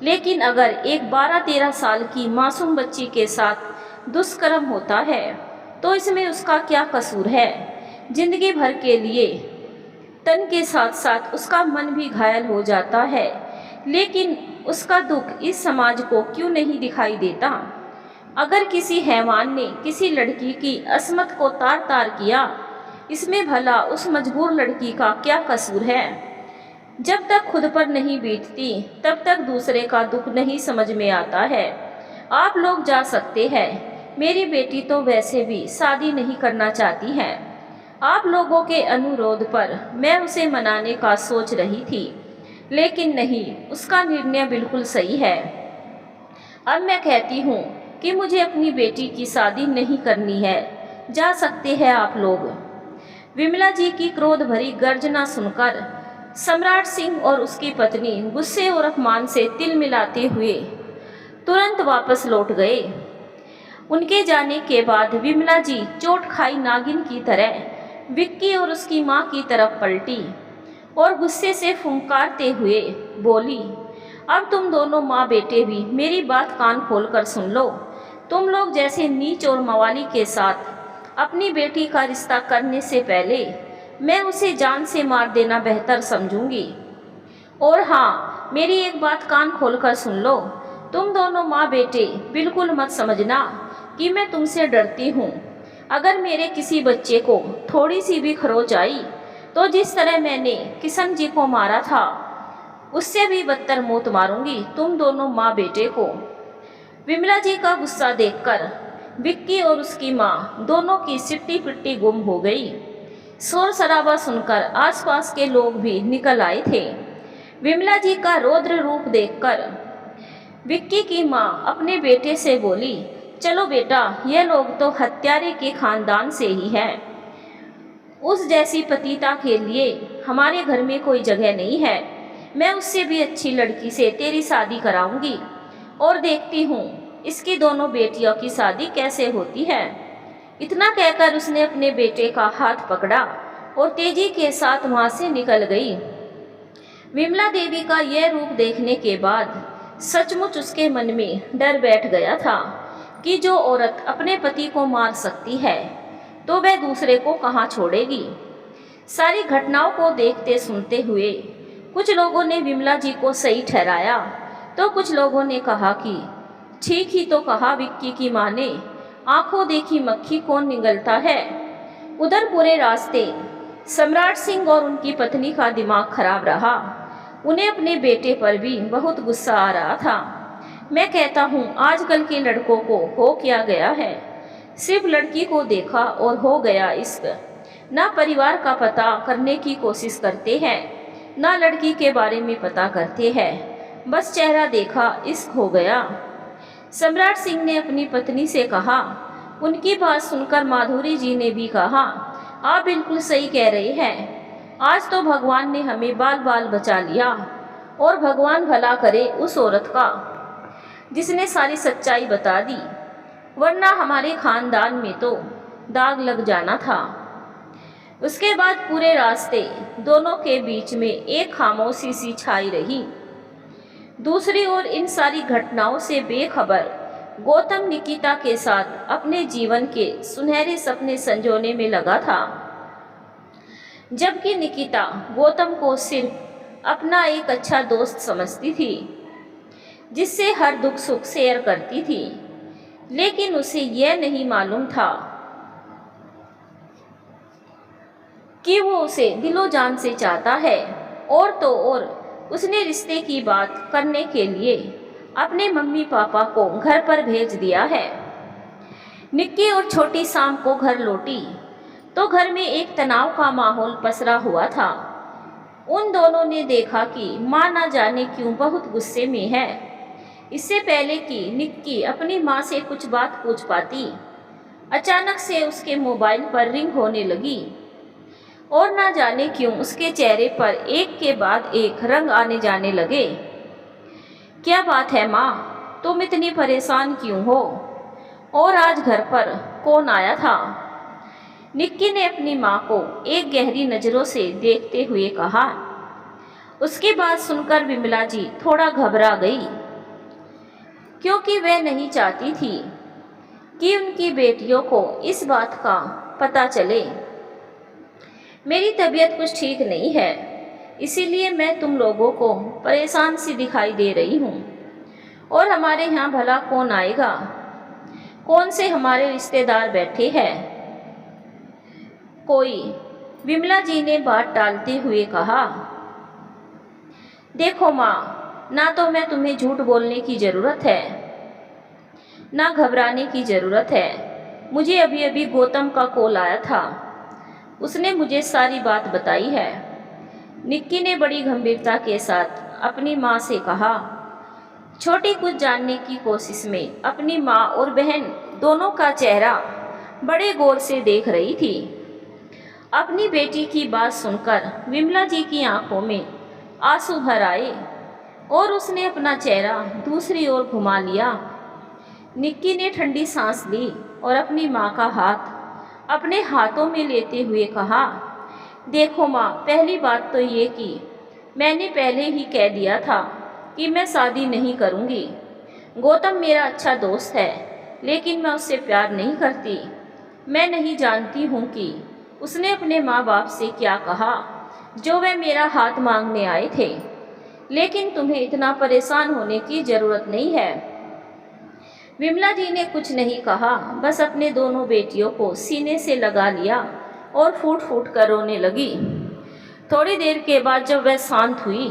लेकिन अगर एक 12-13 साल की मासूम बच्ची के साथ दुष्कर्म होता है तो इसमें उसका क्या कसूर है। जिंदगी भर के लिए तन के साथ साथ उसका मन भी घायल हो जाता है, लेकिन उसका दुख इस समाज को क्यों नहीं दिखाई देता। अगर किसी हैवान ने किसी लड़की की अस्मत को तार तार किया, इसमें भला उस मजबूर लड़की का क्या कसूर है। जब तक खुद पर नहीं बीतती तब तक दूसरे का दुख नहीं समझ में आता है। आप लोग जा सकते हैं, मेरी बेटी तो वैसे भी शादी नहीं करना चाहती है। आप लोगों के अनुरोध पर मैं उसे मनाने का सोच रही थी, लेकिन नहीं, उसका निर्णय बिल्कुल सही है। अब मैं कहती हूँ कि मुझे अपनी बेटी की शादी नहीं करनी है। जा सकते हैं आप लोग। विमला जी की क्रोध भरी गर्जना सुनकर सम्राट सिंह और उसकी पत्नी गुस्से और अपमान से तिल मिलाते हुए तुरंत वापस लौट गए। उनके जाने के बाद विमला जी चोट खाई नागिन की तरह विक्की और उसकी माँ की तरफ पलटी और गुस्से से फुंकारते हुए बोली, अब तुम दोनों माँ बेटे भी मेरी बात कान खोलकर सुन लो। तुम लोग जैसे नीच और मवाली के साथ अपनी बेटी का रिश्ता करने से पहले मैं उसे जान से मार देना बेहतर समझूंगी। और हाँ, मेरी एक बात कान खोलकर सुन लो, तुम दोनों माँ बेटे बिल्कुल मत समझना कि मैं तुमसे डरती हूँ। अगर मेरे किसी बच्चे को थोड़ी सी भी खरोच आई तो जिस तरह मैंने किशन जी को मारा था, उससे भी बदतर मौत मारूंगी तुम दोनों माँ बेटे को। विमला जी का गुस्सा देखकर विक्की और उसकी माँ दोनों की सिट्टी पिट्टी गुम हो गई। शोर शराबा सुनकर आसपास के लोग भी निकल आए थे। विमला जी का रौद्र रूप देखकर विक्की की माँ अपने बेटे से बोली, चलो बेटा, यह लोग तो हत्यारे के खानदान से ही हैं। उस जैसी पतिता के लिए हमारे घर में कोई जगह नहीं है। मैं उससे भी अच्छी लड़की से तेरी शादी कराऊंगी और देखती हूँ इसकी दोनों बेटियों की शादी कैसे होती है। इतना कहकर उसने अपने बेटे का हाथ पकड़ा और तेजी के साथ वहां से निकल गई। विमला देवी का यह रूप देखने के बाद सचमुच उसके मन में डर बैठ गया था कि जो औरत अपने पति को मार सकती है तो वह दूसरे को कहाँ छोड़ेगी। सारी घटनाओं को देखते सुनते हुए कुछ लोगों ने विमला जी को सही ठहराया तो कुछ लोगों ने कहा कि ठीक ही तो कहा विक्की की माँ ने, आंखों देखी मक्खी कौन निगलता है। उधर पूरे रास्ते सम्राट सिंह और उनकी पत्नी का दिमाग खराब रहा। उन्हें अपने बेटे पर भी बहुत गुस्सा आ रहा था। मैं कहता हूँ आजकल के लड़कों को हो क्या गया है। सिर्फ लड़की को देखा और हो गया इश्क। ना परिवार का पता करने की कोशिश करते हैं, ना लड़की के बारे में पता करते हैं। बस चेहरा देखा इश्क हो गया। सम्राट सिंह ने अपनी पत्नी से कहा। उनकी बात सुनकर माधुरी जी ने भी कहा, आप बिल्कुल सही कह रहे हैं। आज तो भगवान ने हमें बाल बाल बचा लिया और भगवान भला करे उस औरत का जिसने सारी सच्चाई बता दी, वरना हमारे खानदान में तो दाग लग जाना था। उसके बाद पूरे रास्ते दोनों के बीच में एक खामोशी सी छाई रही। दूसरी ओर इन सारी घटनाओं से बेखबर गौतम निकिता के साथ अपने जीवन के सुनहरे सपने संजोने में लगा था, जबकि निकिता गौतम को सिर्फ अपना एक अच्छा दोस्त समझती थी, जिससे हर दुख सुख शेयर करती थी। लेकिन उसे यह नहीं मालूम था कि वो उसे दिलो जान से चाहता है। और तो और उसने रिश्ते की बात करने के लिए अपने मम्मी पापा को घर पर भेज दिया है। निक्की और छोटी शाम को घर लौटी तो घर में एक तनाव का माहौल पसरा हुआ था। उन दोनों ने देखा कि माँ ना जाने क्यों बहुत गुस्से में है। इससे पहले कि निक्की अपनी माँ से कुछ बात पूछ पाती, अचानक से उसके मोबाइल पर रिंग होने लगी और ना जाने क्यों उसके चेहरे पर एक के बाद एक रंग आने जाने लगे। क्या बात है माँ, तुम इतनी परेशान क्यों हो? और आज घर पर कौन आया था? निक्की ने अपनी माँ को एक गहरी नज़रों से देखते हुए कहा। उसकी बात सुनकर विमला जी थोड़ा घबरा गई, क्योंकि वह नहीं चाहती थी कि उनकी बेटियों को इस बात का पता चले। मेरी तबीयत कुछ ठीक नहीं है, इसीलिए मैं तुम लोगों को परेशान सी दिखाई दे रही हूँ। और हमारे यहाँ भला कौन आएगा? कौन से हमारे रिश्तेदार बैठे हैं? कोई, विमला जी ने बात टालते हुए कहा। देखो माँ, ना तो मैं तुम्हें झूठ बोलने की ज़रूरत है, ना घबराने की ज़रूरत है। मुझे अभी अभी गौतम का कॉल आया था, उसने मुझे सारी बात बताई है। निक्की ने बड़ी गंभीरता के साथ अपनी माँ से कहा। छोटी कुछ जानने की कोशिश में अपनी माँ और बहन दोनों का चेहरा बड़े गौर से देख रही थी। अपनी बेटी की बात सुनकर विमला जी की आंखों में आंसू भर आए और उसने अपना चेहरा दूसरी ओर घुमा लिया। निक्की ने ठंडी सांस ली और अपनी माँ का हाथ अपने हाथों में लेते हुए कहा। देखो माँ, पहली बात तो ये कि मैंने पहले ही कह दिया था कि मैं शादी नहीं करूँगी। गौतम मेरा अच्छा दोस्त है, लेकिन मैं उससे प्यार नहीं करती। मैं नहीं जानती हूँ कि उसने अपने माँ बाप से क्या कहा जो वे मेरा हाथ मांगने आए थे, लेकिन तुम्हें इतना परेशान होने की ज़रूरत नहीं है। विमला जी ने कुछ नहीं कहा, बस अपने दोनों बेटियों को सीने से लगा लिया और फूट फूट कर रोने लगी। थोड़ी देर के बाद जब वह शांत हुई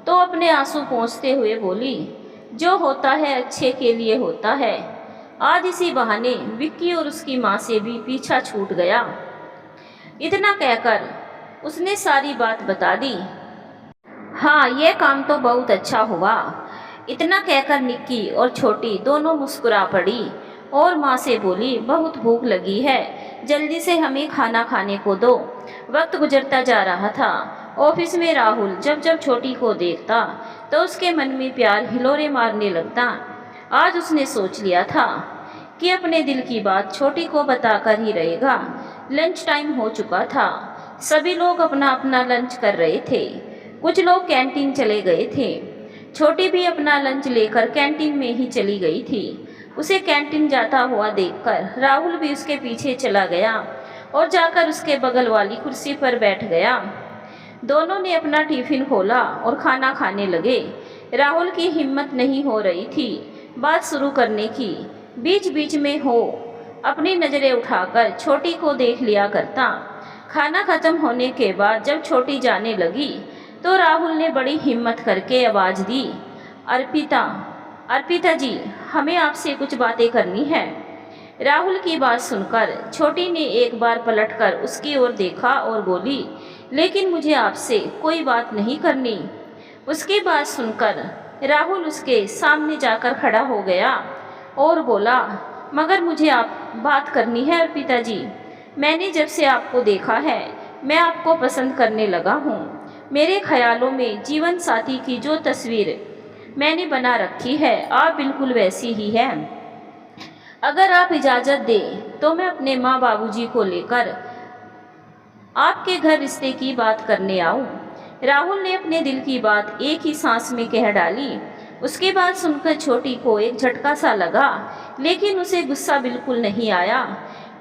तो अपने आंसू पोंछते हुए बोली, जो होता है अच्छे के लिए होता है। आज इसी बहाने विक्की और उसकी माँ से भी पीछा छूट गया। इतना कहकर उसने सारी बात बता दी। हाँ, यह काम तो बहुत अच्छा हुआ। इतना कहकर निक्की और छोटी दोनों मुस्कुरा पड़ी और माँ से बोली, बहुत भूख लगी है, जल्दी से हमें खाना खाने को दो। वक्त गुजरता जा रहा था। ऑफिस में राहुल जब जब छोटी को देखता तो उसके मन में प्यार हिलोरे मारने लगता। आज उसने सोच लिया था कि अपने दिल की बात छोटी को बताकर ही रहेगा। लंच टाइम हो चुका था। सभी लोग अपना अपना लंच कर रहे थे। कुछ लोग कैंटीन चले गए थे। छोटी भी अपना लंच लेकर कैंटीन में ही चली गई थी। उसे कैंटीन जाता हुआ देखकर राहुल भी उसके पीछे चला गया और जाकर उसके बगल वाली कुर्सी पर बैठ गया। दोनों ने अपना टिफिन खोला और खाना खाने लगे। राहुल की हिम्मत नहीं हो रही थी बात शुरू करने की। बीच बीच में हो अपनी नज़रें उठाकर छोटी को देख लिया करता। खाना खत्म होने के बाद जब छोटी जाने लगी तो राहुल ने बड़ी हिम्मत करके आवाज़ दी, अर्पिता जी, हमें आपसे कुछ बातें करनी है। राहुल की बात सुनकर छोटी ने एक बार पलटकर उसकी ओर देखा और बोली, लेकिन मुझे आपसे कोई बात नहीं करनी। उसकी बात सुनकर राहुल उसके सामने जाकर खड़ा हो गया और बोला, मगर मुझे आप बात करनी है अर्पिता जी। मैंने जब से आपको देखा है मैं आपको पसंद करने लगा हूँ। मेरे ख्यालों में जीवन साथी की जो तस्वीर मैंने बना रखी है आप बिल्कुल वैसी ही है। अगर आप इजाज़त दें तो मैं अपने माँ बाबूजी को लेकर आपके घर रिश्ते की बात करने आऊँ। राहुल ने अपने दिल की बात एक ही सांस में कह डाली। उसके बाद सुनकर छोटी को एक झटका सा लगा, लेकिन उसे गुस्सा बिल्कुल नहीं आया,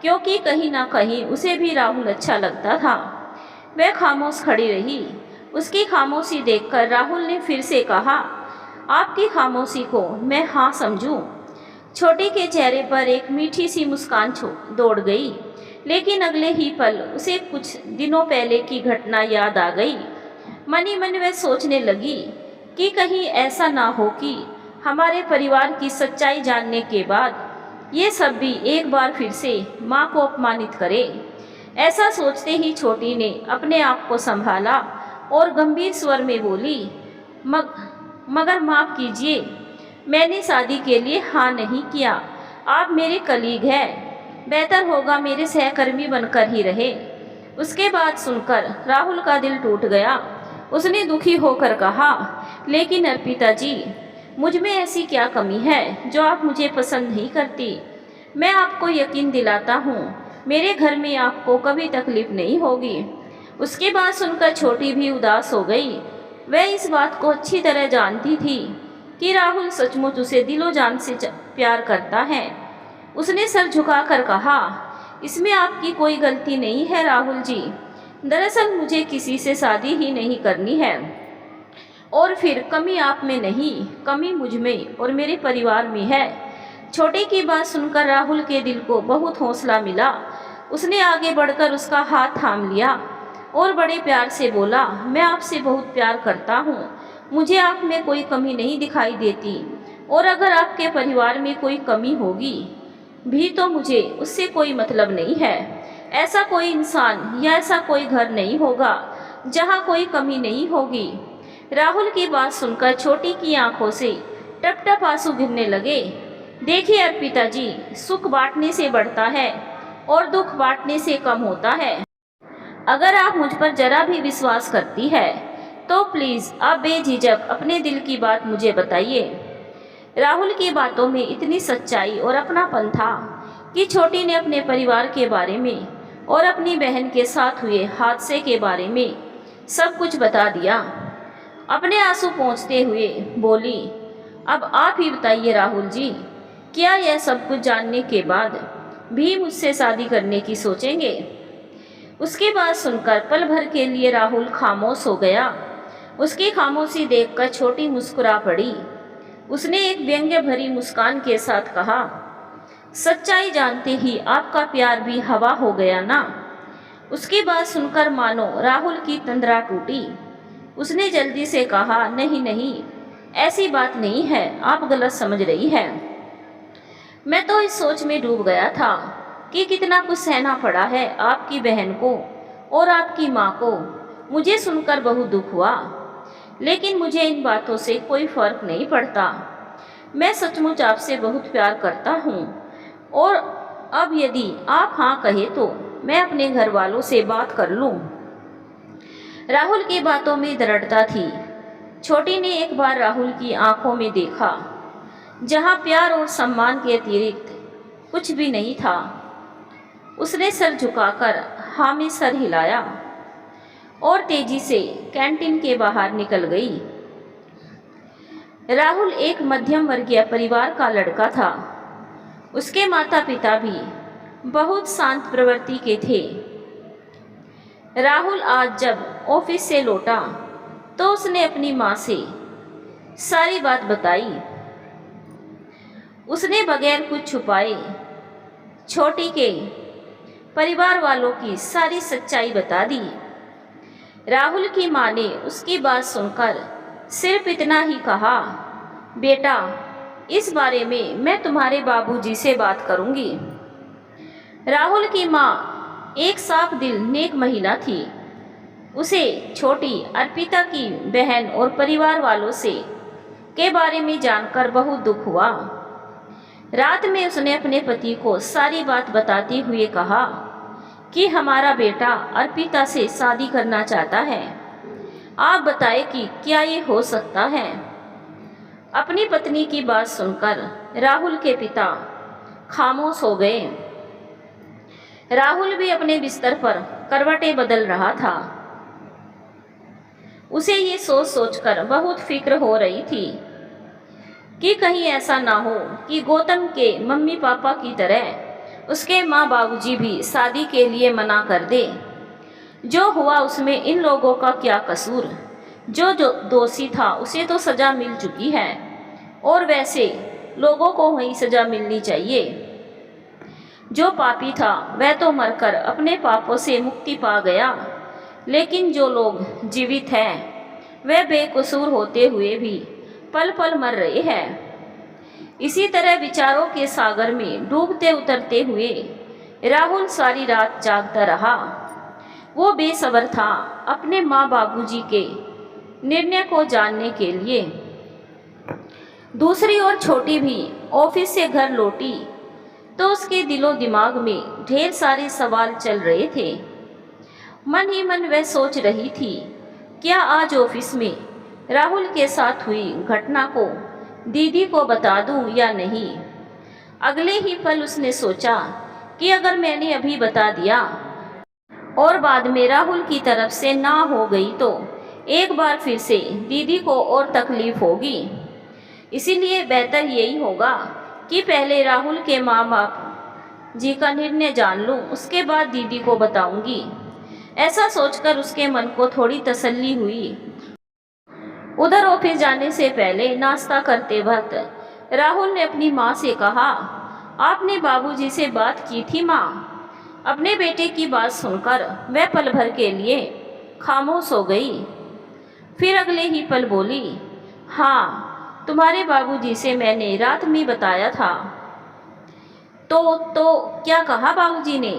क्योंकि कहीं ना कहीं उसे भी राहुल अच्छा लगता था। वह खामोश खड़ी रही। उसकी खामोशी देखकर राहुल ने फिर से कहा, आपकी खामोशी को मैं हाँ समझूं। छोटी के चेहरे पर एक मीठी सी मुस्कान दौड़ गई, लेकिन अगले ही पल उसे कुछ दिनों पहले की घटना याद आ गई। मन ही मन वह सोचने लगी कि कहीं ऐसा ना हो कि हमारे परिवार की सच्चाई जानने के बाद ये सब भी एक बार फिर से माँ को अपमानित करे। ऐसा सोचते ही छोटी ने अपने आप को संभाला और गंभीर स्वर में बोली, मगर माफ़ कीजिए, मैंने शादी के लिए हाँ नहीं किया। आप मेरे कलीग हैं, बेहतर होगा मेरे सहकर्मी बनकर ही रहे। उसके बाद सुनकर राहुल का दिल टूट गया। उसने दुखी होकर कहा, लेकिन अर्पिता जी, मुझ में ऐसी क्या कमी है जो आप मुझे पसंद नहीं करती? मैं आपको यकीन दिलाता हूँ, मेरे घर में आपको कभी तकलीफ नहीं होगी। उसके बाद सुनकर छोटी भी उदास हो गई। वह इस बात को अच्छी तरह जानती थी कि राहुल सचमुच उसे दिलो जान से प्यार करता है। उसने सर झुकाकर कहा, इसमें आपकी कोई गलती नहीं है राहुल जी। दरअसल मुझे किसी से शादी ही नहीं करनी है, और फिर कमी आप में नहीं, कमी मुझ में और मेरे परिवार में है। छोटे की बात सुनकर राहुल के दिल को बहुत हौसला मिला। उसने आगे बढ़कर उसका हाथ थाम लिया और बड़े प्यार से बोला, मैं आपसे बहुत प्यार करता हूँ, मुझे आप में कोई कमी नहीं दिखाई देती, और अगर आपके परिवार में कोई कमी होगी भी तो मुझे उससे कोई मतलब नहीं है। ऐसा कोई इंसान या ऐसा कोई घर नहीं होगा जहाँ कोई कमी नहीं होगी। राहुल की बात सुनकर छोटी की आंखों से टप टप आंसू गिरने लगे। देखिए अर्पिता जी, सुख बांटने से बढ़ता है और दुख बांटने से कम होता है। अगर आप मुझ पर जरा भी विश्वास करती है तो प्लीज़ आप बेझिझक अपने दिल की बात मुझे बताइए। राहुल की बातों में इतनी सच्चाई और अपनापन था कि छोटी ने अपने परिवार के बारे में और अपनी बहन के साथ हुए हादसे के बारे में सब कुछ बता दिया। अपने आंसू पोंछते हुए बोली, अब आप ही बताइए राहुल जी, क्या यह सब कुछ जानने के बाद भी मुझसे शादी करने की सोचेंगे? उसकी बात सुनकर पल भर के लिए राहुल खामोश हो गया। उसकी खामोशी देखकर छोटी मुस्कुरा पड़ी। उसने एक व्यंग्य भरी मुस्कान के साथ कहा, सच्चाई जानते ही आपका प्यार भी हवा हो गया ना? उसकी बात सुनकर मानो राहुल की तंद्रा टूटी। उसने जल्दी से कहा, नहीं नहीं, ऐसी बात नहीं है, आप गलत समझ रही हैं। मैं तो इस सोच में डूब गया था कि कितना कुछ सहना पड़ा है आपकी बहन को और आपकी माँ को। मुझे सुनकर बहुत दुख हुआ, लेकिन मुझे इन बातों से कोई फर्क नहीं पड़ता। मैं सचमुच आपसे बहुत प्यार करता हूँ, और अब यदि आप हाँ कहे तो मैं अपने घर वालों से बात कर लूँ। राहुल की बातों में दृढ़ता थी। छोटी ने एक बार राहुल की आंखों में देखा, जहाँ प्यार और सम्मान के अतिरिक्त कुछ भी नहीं था। उसने सर झुकाकर हाँ में सर हिलाया और तेजी से कैंटीन के बाहर निकल गई। राहुल एक मध्यम वर्गीय परिवार का लड़का था। उसके माता पिता भी बहुत शांत प्रवृत्ति के थे। राहुल आज जब ऑफिस से लौटा तो उसने अपनी माँ से सारी बात बताई। उसने बगैर कुछ छुपाए छोटी के परिवार वालों की सारी सच्चाई बता दी। राहुल की माँ ने उसकी बात सुनकर सिर्फ इतना ही कहा, बेटा, इस बारे में मैं तुम्हारे बाबूजी से बात करूंगी। राहुल की माँ एक साफ दिल नेक महिला थी। उसे छोटी अर्पिता की बहन और परिवार वालों से के बारे में जानकर बहुत दुख हुआ। रात में उसने अपने पति को सारी बात बताते हुए कहा कि हमारा बेटा अर्पिता से शादी करना चाहता है। आप बताएं कि क्या ये हो सकता है? अपनी पत्नी की बात सुनकर राहुल के पिता खामोश हो गए। राहुल भी अपने बिस्तर पर करवटें बदल रहा था। उसे ये सोच सोचकर बहुत फिक्र हो रही थी कि कहीं ऐसा ना हो कि गौतम के मम्मी पापा की तरह उसके माँ बाबूजी भी शादी के लिए मना कर दे। जो हुआ उसमें इन लोगों का क्या कसूर? जो दोषी था उसे तो सज़ा मिल चुकी है, और वैसे लोगों को वही सज़ा मिलनी चाहिए। जो पापी था वह तो मरकर अपने पापों से मुक्ति पा गया, लेकिन जो लोग जीवित हैं वह बेकसूर होते हुए भी पल पल मर रहे हैं। इसी तरह विचारों के सागर में डूबते उतरते हुए राहुल सारी रात जागता रहा। वो बेसब्र था अपने माँ बाबूजी के निर्णय को जानने के लिए। दूसरी ओर छोटी भी ऑफिस से घर लौटी तो उसके दिलो दिमाग में ढेर सारे सवाल चल रहे थे। मन ही मन वह सोच रही थी, क्या आज ऑफिस में राहुल के साथ हुई घटना को दीदी को बता दूं या नहीं। अगले ही पल उसने सोचा कि अगर मैंने अभी बता दिया और बाद में राहुल की तरफ से ना हो गई तो एक बार फिर से दीदी को और तकलीफ होगी। इसीलिए बेहतर यही होगा कि पहले राहुल के माँ बाप जी का निर्णय जान लूं, उसके बाद दीदी को बताऊंगी। ऐसा सोचकर उसके मन को थोड़ी तसल्ली हुई। उधर ऑफिस जाने से पहले नाश्ता करते वक्त राहुल ने अपनी माँ से कहा, आपने बाबूजी से बात की थी माँ? अपने बेटे की बात सुनकर वह पल भर के लिए खामोश हो गई। फिर अगले ही पल बोली, हाँ, तुम्हारे बाबूजी से मैंने रात में बताया था। तो क्या कहा बाबूजी ने?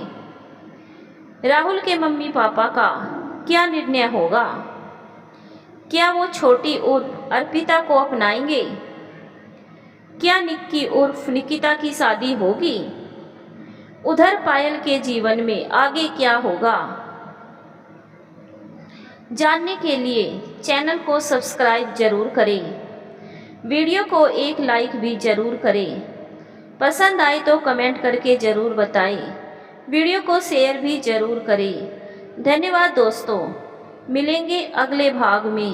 राहुल के मम्मी पापा का क्या निर्णय होगा? क्या वो छोटी उर्फ अर्पिता को अपनाएंगे? क्या निक्की उर्फ निकिता की शादी होगी? उधर पायल के जीवन में आगे क्या होगा? जानने के लिए चैनल को सब्सक्राइब जरूर करें। वीडियो को एक लाइक भी जरूर करें। पसंद आए तो कमेंट करके जरूर बताएं। वीडियो को शेयर भी जरूर करें। धन्यवाद दोस्तों, मिलेंगे अगले भाग में।